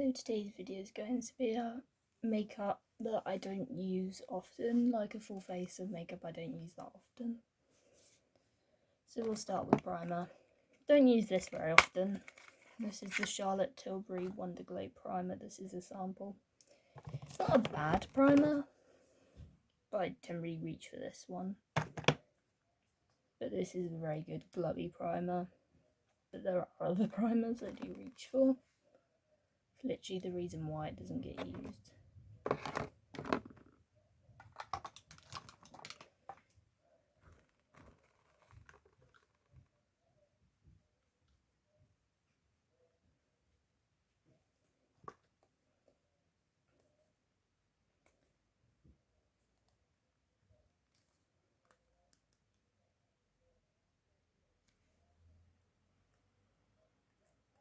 So today's video is going to be a makeup that I don't use often, like a full face of makeup I don't use that often. So we'll start with primer. Don't use this very often. This is the Charlotte Tilbury Wonder Glow primer. This is a sample. It's not a bad primer, but I didn't really reach for this one. But this is a very good glowy primer. But there are other primers I do reach for. It's literally the reason why it doesn't get used.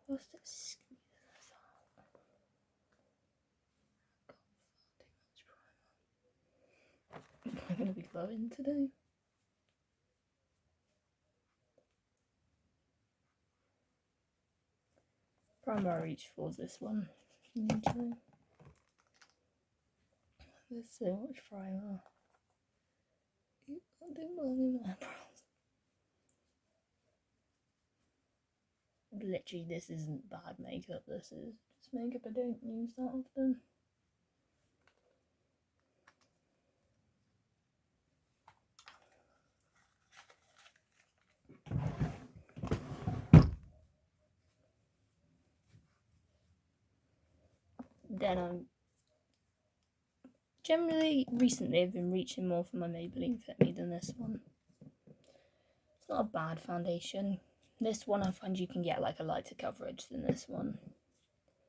What's this? I'm going to be glowing today. Primer I reach for is this one. Usually. There's so much primer. I didn't believe my eyebrows. Literally, this isn't bad makeup. This is just makeup I don't use that often. Then generally, recently I've been reaching more for my Maybelline Fit Me than this one. It's not a bad foundation. This one I find you can get like a lighter coverage than this one.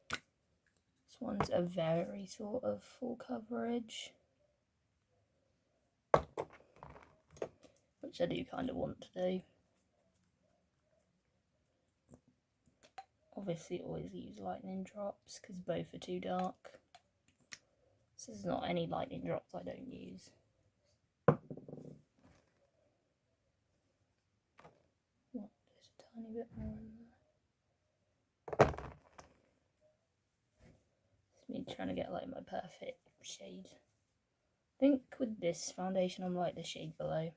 This one's a very sort of full coverage, which I do kind of want to do. Obviously always use lightning drops because both are too dark. So there's not any lightning drops I don't use. What, just a tiny bit more in there. It's me trying to get like my perfect shade. I think with this foundation I'm like the shade below.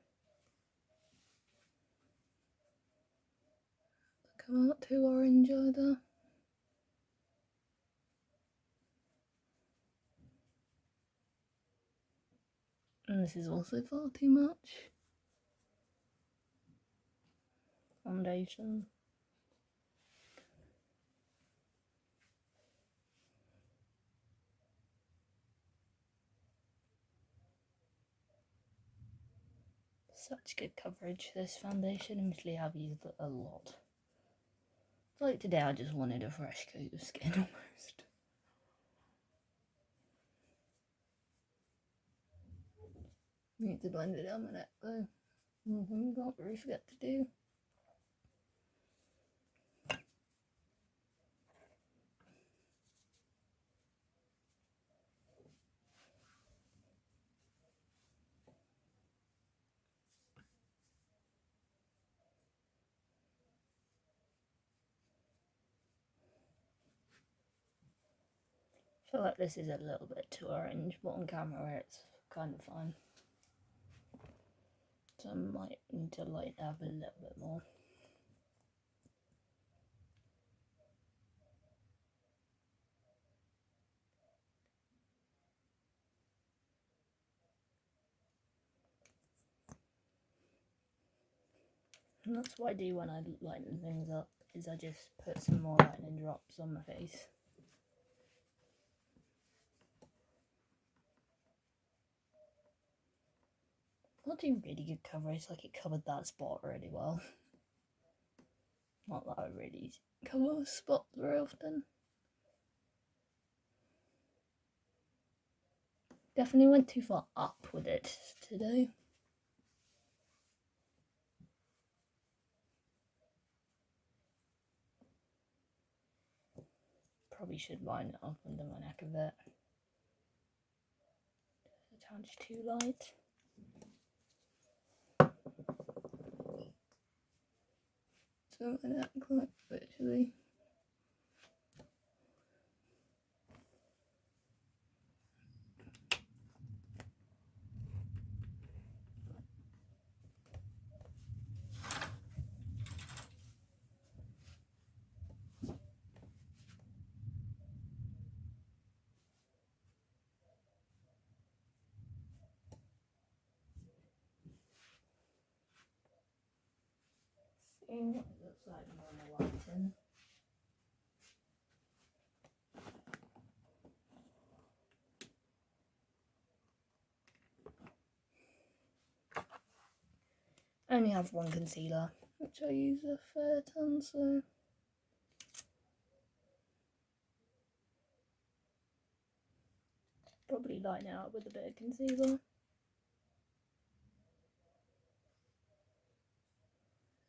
Come out too orange either. And this is also far too much. Foundation. Such good coverage, this foundation. Admittedly, I've used it a lot. Like today, I just wanted a fresh coat of skin almost. Need to blend it down my neck though. Can't really forget to do. I feel like this is a little bit too orange, but on camera it's kind of fine. So I might need to lighten it up a little bit more. And that's what I do when I lighten things up, is I just put some more lightning drops on my face. Not doing really good coverage, like it covered that spot really well. Not that I really cover spots very often. Definitely went too far up with it today. Probably should line it up under my neck a bit. The touch too light. So my neck like literally. checking what it looks like on the lighting. I only have one concealer, which I use a fair ton, so probably lighten it up with a bit of concealer.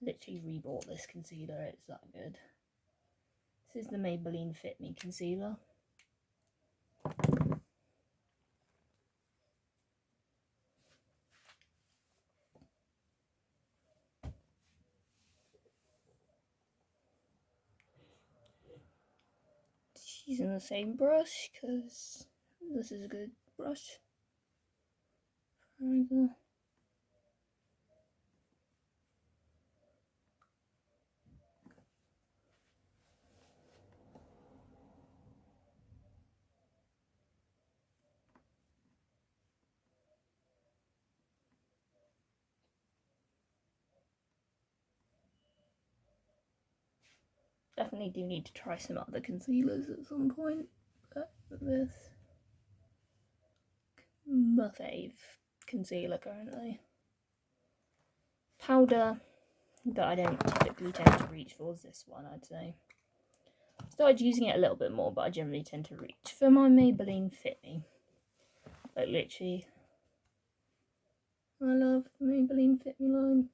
Literally rebought this concealer, it's that good. This is the Maybelline Fit Me concealer. Just using the same brush because this is a good brush. Definitely do need to try some other concealers at some point, but this my fave concealer currently. Powder that I don't typically tend to reach for is this one, I'd say. Started using it a little bit more, but I generally tend to reach for my Maybelline Fit Me. Like literally, I love the Maybelline Fit Me line.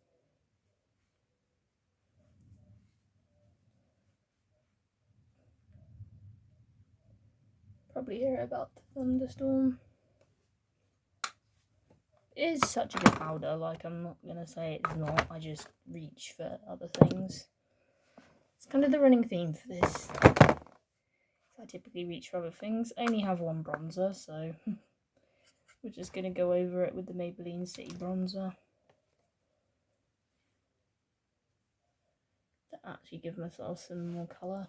Probably hear about the thunderstorm. It is such a good powder, like I'm not gonna say it's not, I just reach for other things. It's kind of the running theme for this. I typically reach for other things. I only have one bronzer, so we're just gonna go over it with the Maybelline City Bronzer. To actually give myself some more colour.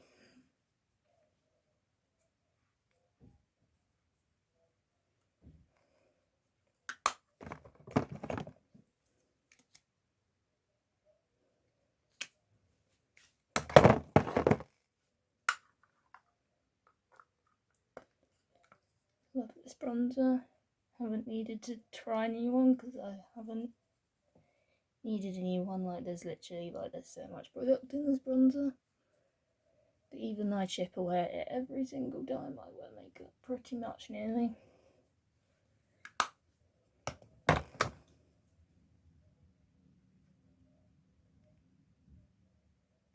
Love this bronzer. Haven't needed to try a new one because I haven't needed a new one. Like there's so much product in this bronzer that even though I chip away at it every single time I wear makeup, pretty much nearly. I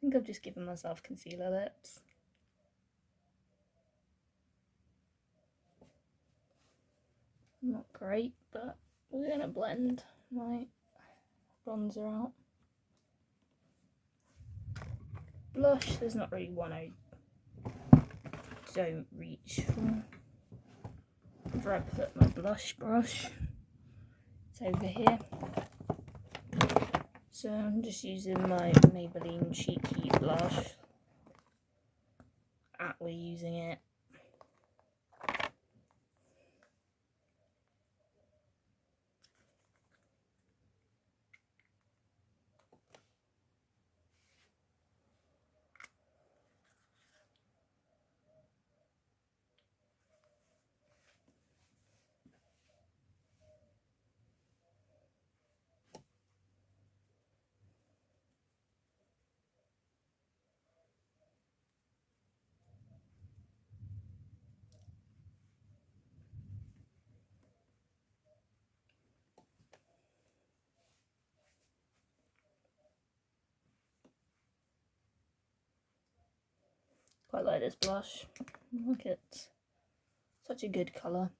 think I've just given myself concealer lips. Not great, but we're gonna blend my bronzer out. Blush, there's not really one I don't reach for. Where I put my blush brush, it's over here. So I'm just using my Maybelline Cheek Heat blush. We're using it. Quite like this blush. Look at such a good colour.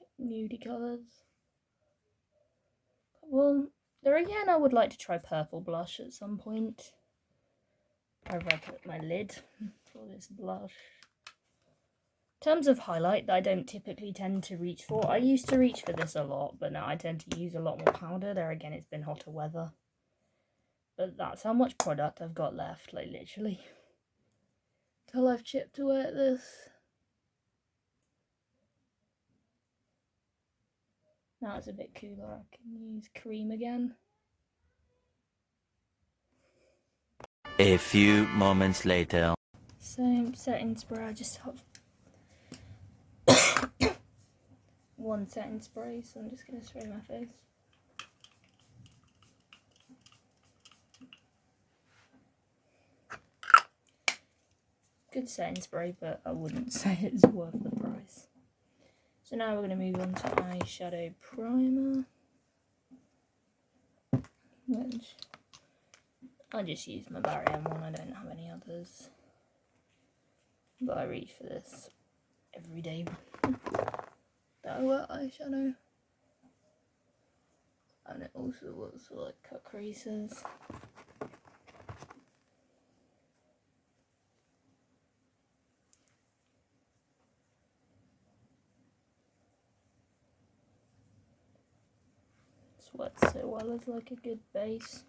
Like nudie colours. Well, there again, I would like to try purple blush at some point. Wherever I put my lid for this blush. In terms of highlight that I don't typically tend to reach for, I used to reach for this a lot, but now I tend to use a lot more powder. There again, it's been hotter weather. But that's how much product I've got left, like literally. Till I've chipped away at this. Now it's a bit cooler, I can use cream again. A few moments later. Same setting spray, I just have one setting spray, so I'm just going to spray my face. Good setting spray, but I wouldn't say it's worth the price. So now we're going to move on to eyeshadow primer, which I just use my Barry M one, I don't have any others, but I reach for this every day that I wear eyeshadow, and it also works for like cut creases. This works so well as like a good base.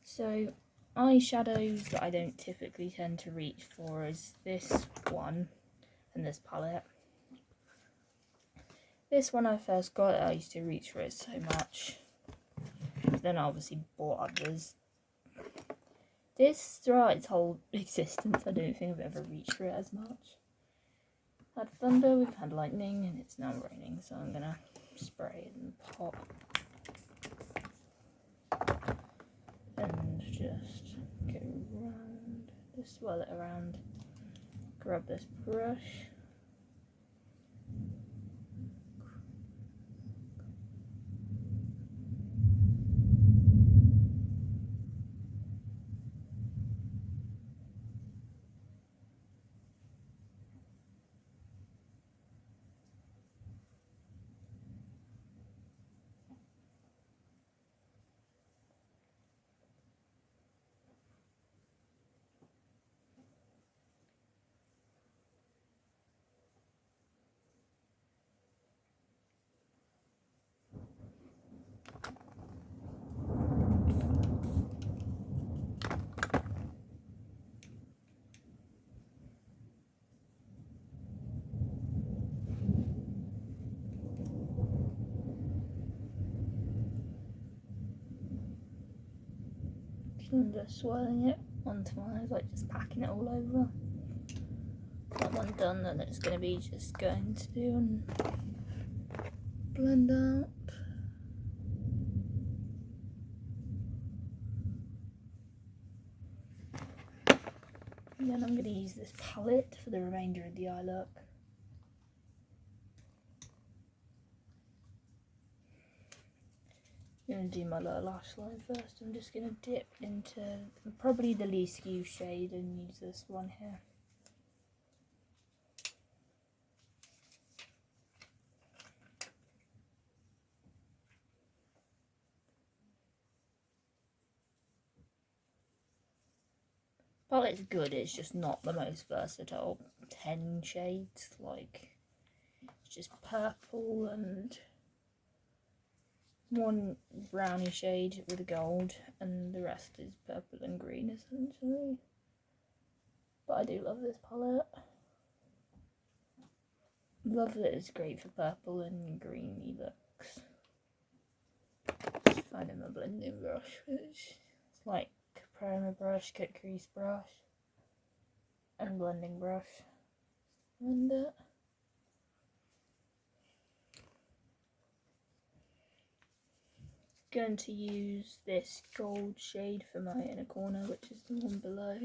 So eyeshadows that I don't typically tend to reach for is this one and this palette. This one I first got, I used to reach for it so much. Then I obviously bought others. This, throughout its whole existence, I don't think I've ever reached for it as much. Had thunder, we've had lightning, and it's now raining, so I'm gonna spray and pop. And just go around, just swirl it around. Grab this brush. So I'm just swirling it onto my eyes, like just packing it all over. That one done, then it's going to be just going to do and blend out. And then I'm going to use this palette for the remainder of the eye look. I'm going to do my lower lash line first. I'm just going to dip into probably the least used shade and use this one here. Palette's good, it's just not the most versatile. 10 shades, like, it's just purple and one browny shade with gold, and the rest is purple and green essentially. But I do love this palette. Love that it's great for purple and greeny looks. Just finding my blending brush, which is like primer brush, cut crease brush, and blending brush. Blend it. Going to use this gold shade for my inner corner, which is the one below.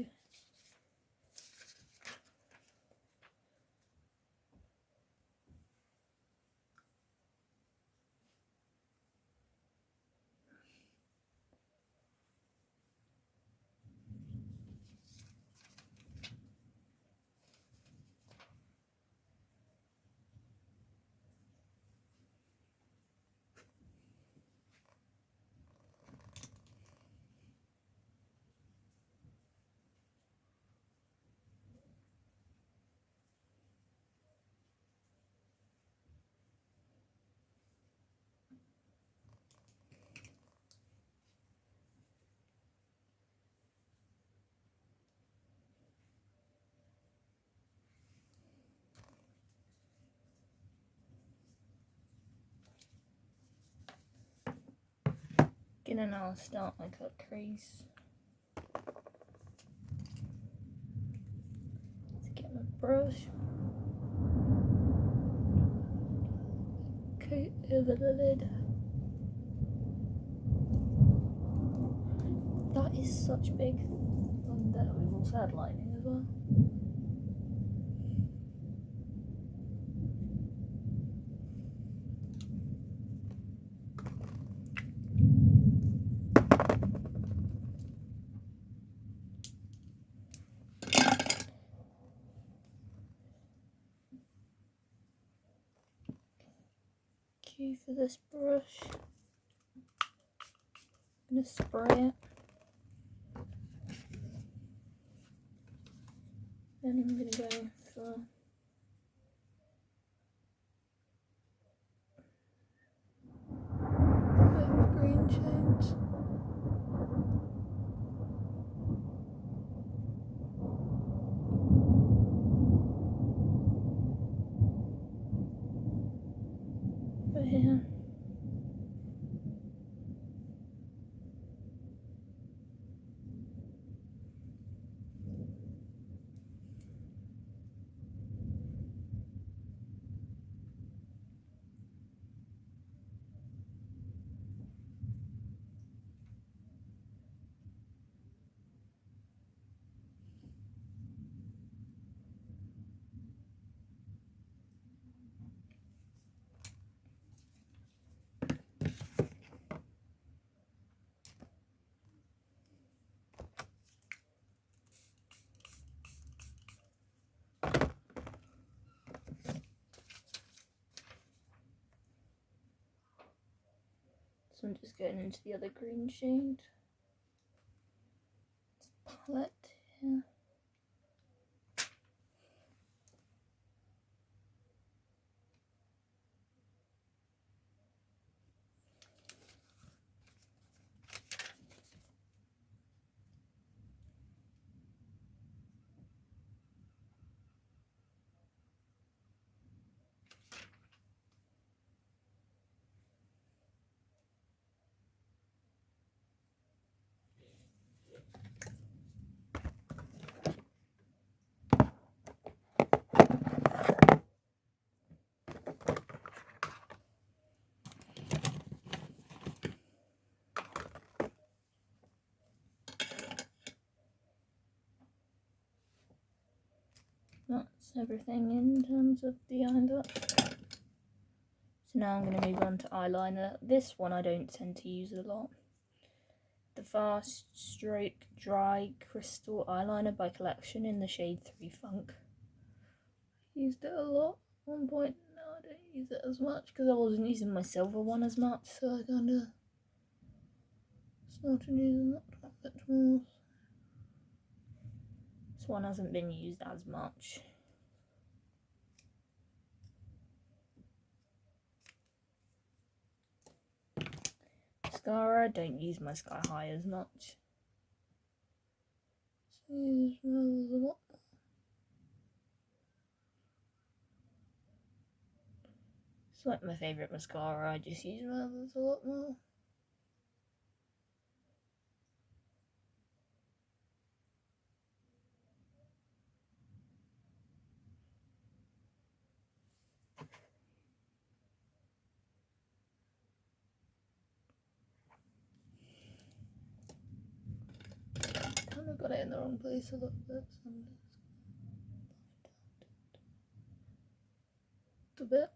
Gonna now start my cut crease. brush. Coat over the lid. That is such big. And then we've also had lightning as well. Cue for this brush. I'm gonna spray it. Then I'm gonna go for a bit of green shades. Right here. So I'm just going into the other green shade. Palette here. That's everything in terms of the eye look. So now I'm going to move on to eyeliner. This one I don't tend to use a lot. The Fast Stroke Dry Crystal Eyeliner by Collection in the shade 3 Funk. Used it a lot at one point. Now I don't use it as much because I wasn't using my silver one as much, so I kind of started using that a bit more. This one hasn't been used as much. Mascara, don't use my Sky High as much. Use rather a lot. It's like my favourite mascara, I just use Rathers a lot more. Kind of got it in the wrong place a little bit, so I'm just a bit.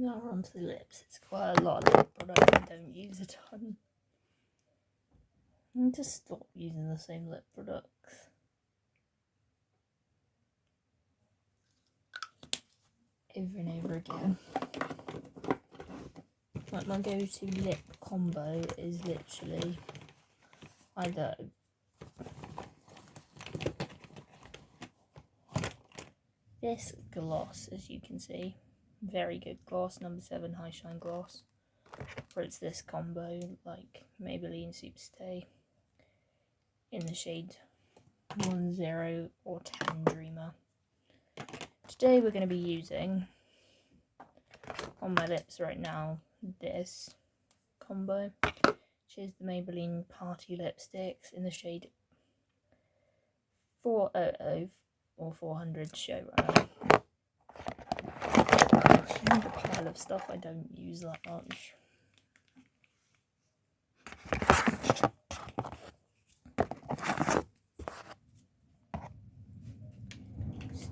Now we're onto the lips. It's quite a lot of lip product I don't use a ton. I need to stop using the same lip products. Over and over again. Like my go-to lip combo is literally either this gloss, as you can see, very good gloss, number 7 High Shine Gloss, or it's this combo, like Maybelline Superstay, in the shade 10 or 10 Dreamer. Today we're going to be using, on my lips right now, this combo, which is the Maybelline Party Lipsticks in the shade 400 or 400 Showrunner. I have a pile of stuff I don't use that much.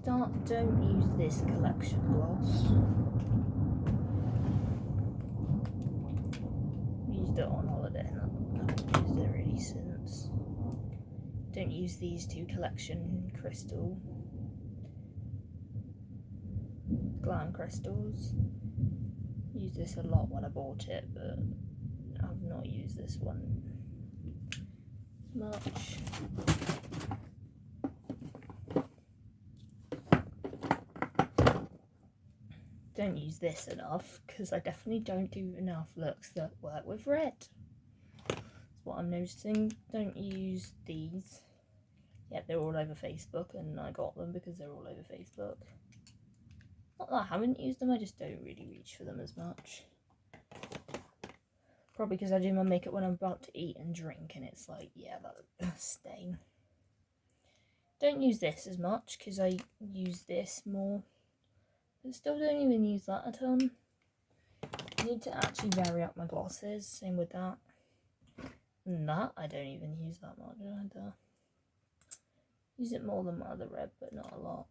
Don't use this collection gloss. Used it on holiday and I haven't used it really since. Don't use these two collection crystal glam crystals. Used this a lot when I bought it, but I've not used this one much. Don't use this enough because I definitely don't do enough looks that work with red. That's what I'm noticing. Don't use these. Yeah, they're all over Facebook and I got them because they're all over Facebook. Not that I haven't used them, I just don't really reach for them as much. Probably because I do my makeup when I'm about to eat and drink and it's like, yeah, that stain. Don't use this as much because I use this more. But still don't even use that a ton. I need to actually vary up my glosses, same with that. And that, I don't even use that much either. Use it more than my other red, but not a lot.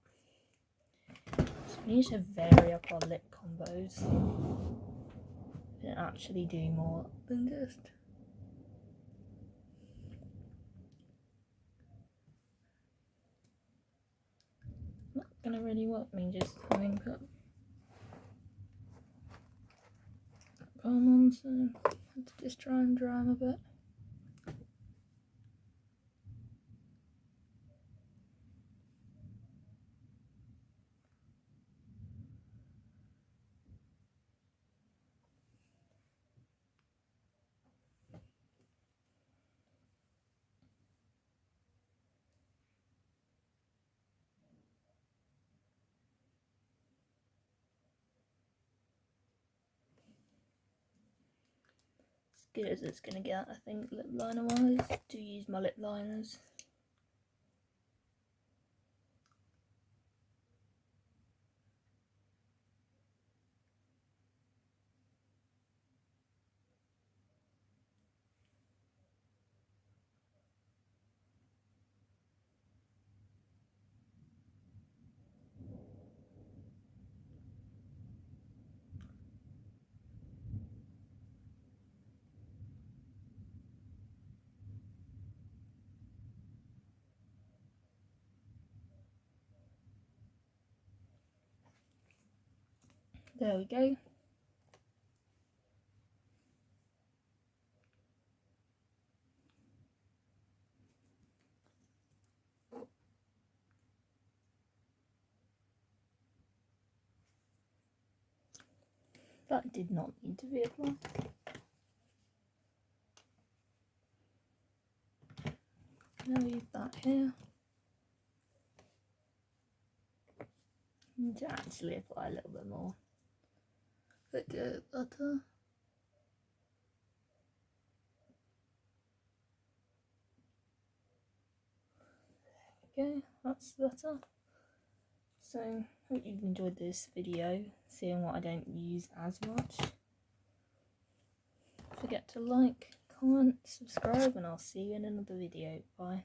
So we need to vary up our lip combos. And actually do more than just... Not gonna really work me just having put balm on, so I have to just try and dry them a bit. Good as it's gonna get, I think, lip liner wise. Do use my lip liners. There we go. That did not need to be applied. Now leave that here. Need to actually apply a little bit more. But good butter. There we go, that's better. So, hope you've enjoyed this video, seeing what I don't use as much. Don't forget to like, comment, subscribe, and I'll see you in another video. Bye.